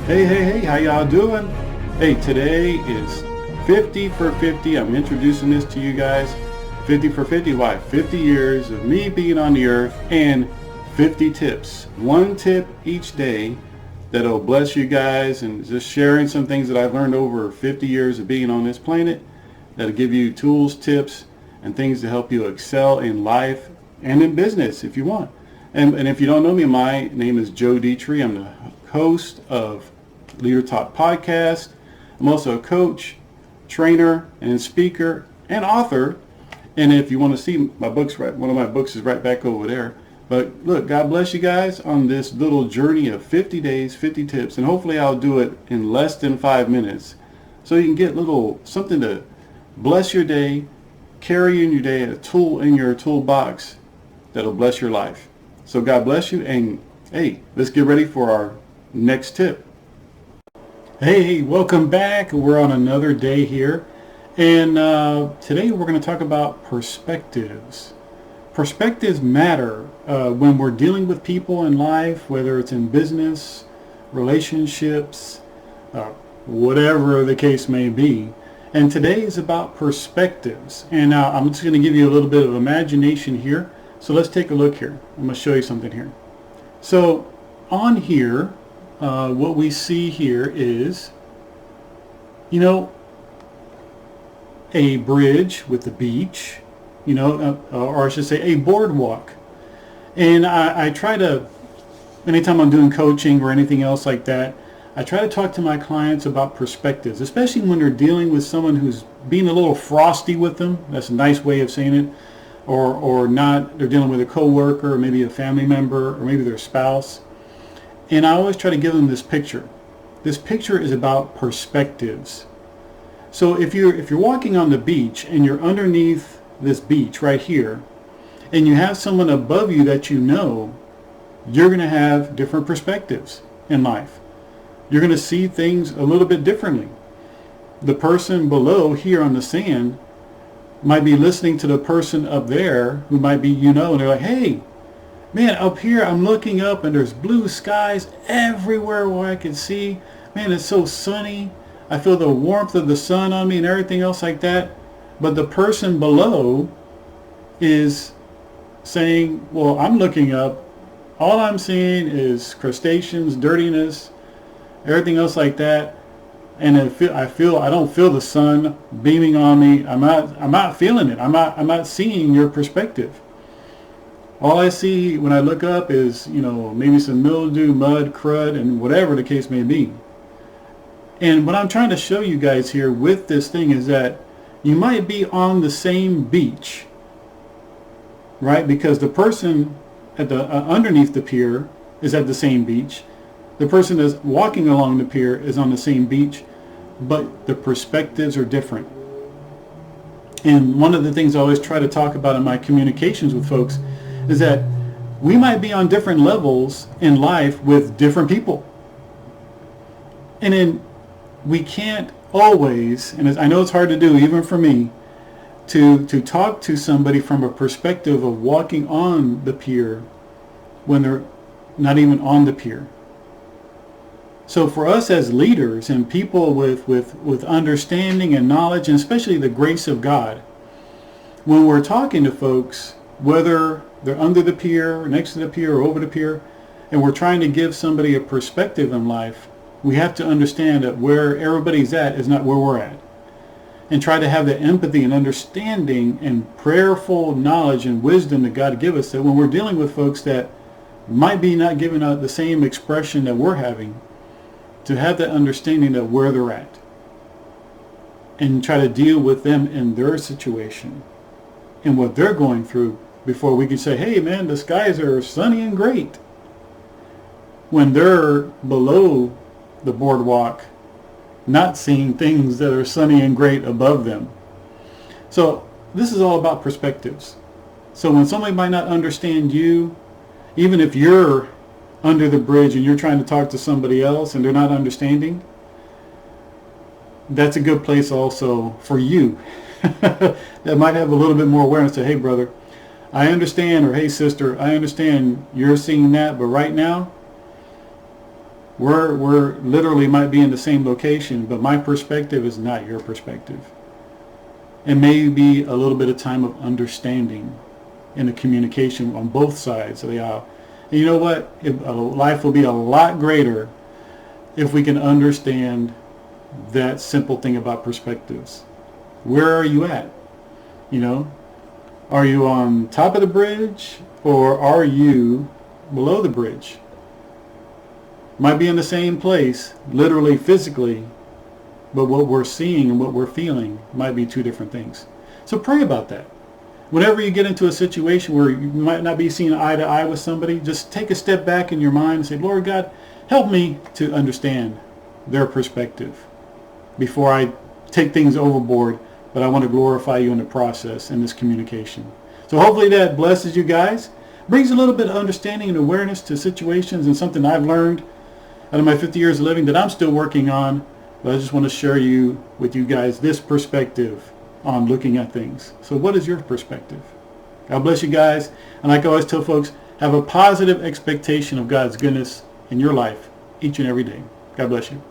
Hey, how y'all doing? Hey, today is 50 for 50. I'm introducing this to you guys. 50 for 50, why? 50 years of me being on the earth and 50 tips. One tip each day that'll bless you guys, and just sharing some things that I've learned over 50 years of being on this planet that'll give you tools, tips, and things to help you excel in life and in business if you want. And if you don't know me, my name is Joe Detre. I'm the host of Leader Talk Podcast. I'm also a coach, trainer, and speaker and author. And if you want to see my books, one of my books is right back over there. But look, God bless you guys on this little journey of 50 days, 50 tips, and hopefully I'll do it in less than 5 minutes, so you can get something to bless your day, carry in your day, a tool in your toolbox that'll bless your life. So God bless you, and hey, let's get ready for our next tip. Hey, welcome back. We're on another day here, and today we're going to talk about perspectives. Perspectives matter when we're dealing with people in life, whether it's in business, relationships, whatever the case may be. And today is about perspectives. And I'm just going to give you a little bit of imagination here. So let's take a look here. I'm going to show you something here. So on here, what we see here is, a bridge with the beach, or I should say a boardwalk. And I try to, anytime I'm doing coaching or anything else like that, I try to talk to my clients about perspectives, especially when they're dealing with someone who's being a little frosty with them. That's a nice way of saying it. Or not, they're dealing with a coworker, or maybe a family member, or maybe their spouse. And I always try to give them this picture. This picture is about perspectives. So if you're walking on the beach and you're underneath this beach right here, and you have someone above you that you're going to have different perspectives in life. You're going to see things a little bit differently. The person below here on the sand might be listening to the person up there who might be, and they're like, hey, man, up here I'm looking up and there's blue skies everywhere where I can see. Man, it's so sunny. I feel the warmth of the sun on me and everything else like that. But the person below is saying, well, I'm looking up. All I'm seeing is crustaceans, dirtiness, everything else like that. And I don't feel the sun beaming on me. I'm not feeling it. I'm not seeing your perspective. All I see when I look up is, maybe some mildew, mud, crud, and whatever the case may be. And what I'm trying to show you guys here with this thing is that you might be on the same beach, right? Because the person at the underneath the pier is at the same beach. The person that's walking along the pier is on the same beach, but the perspectives are different. And one of the things I always try to talk about in my communications with folks is that we might be on different levels in life with different people. And then we can't always, and I know it's hard to do even for me, to talk to somebody from a perspective of walking on the pier when they're not even on the pier. So for us as leaders and people with understanding and knowledge, and especially the grace of God, when we're talking to folks, whether they're under the pier, or next to the pier, or over the pier, and we're trying to give somebody a perspective in life, we have to understand that where everybody's at is not where we're at. And try to have the empathy and understanding and prayerful knowledge and wisdom that God give us, that when we're dealing with folks that might be not giving out the same expression that we're having, to have that understanding of where they're at and try to deal with them in their situation and what they're going through before we can say, hey man, the skies are sunny and great, when they're below the boardwalk not seeing things that are sunny and great above them. So this is all about perspectives. So when somebody might not understand you, even if you're under the bridge and you're trying to talk to somebody else and they're not understanding, that's a good place also for you that might have a little bit more awareness to, hey brother, I understand, or hey sister, I understand you're seeing that, but right now We're literally might be in the same location, but my perspective is not your perspective. It may be a little bit of time of understanding in the communication on both sides of the aisle. And you know what? Life will be a lot greater if we can understand that simple thing about perspectives. Where are you at? You know, are you on top of the bridge or are you below the bridge? Might be in the same place, literally, physically, but what we're seeing and what we're feeling might be two different things. So pray about that. Whenever you get into a situation where you might not be seeing eye to eye with somebody, just take a step back in your mind and say, Lord God, help me to understand their perspective before I take things overboard, but I want to glorify you in the process in this communication. So hopefully that blesses you guys, brings a little bit of understanding and awareness to situations, and something I've learned out of my 50 years of living that I'm still working on. But I just want to share with you guys this perspective on looking at things. So what is your perspective? God bless you guys. And like I always tell folks, have a positive expectation of God's goodness in your life each and every day. God bless you.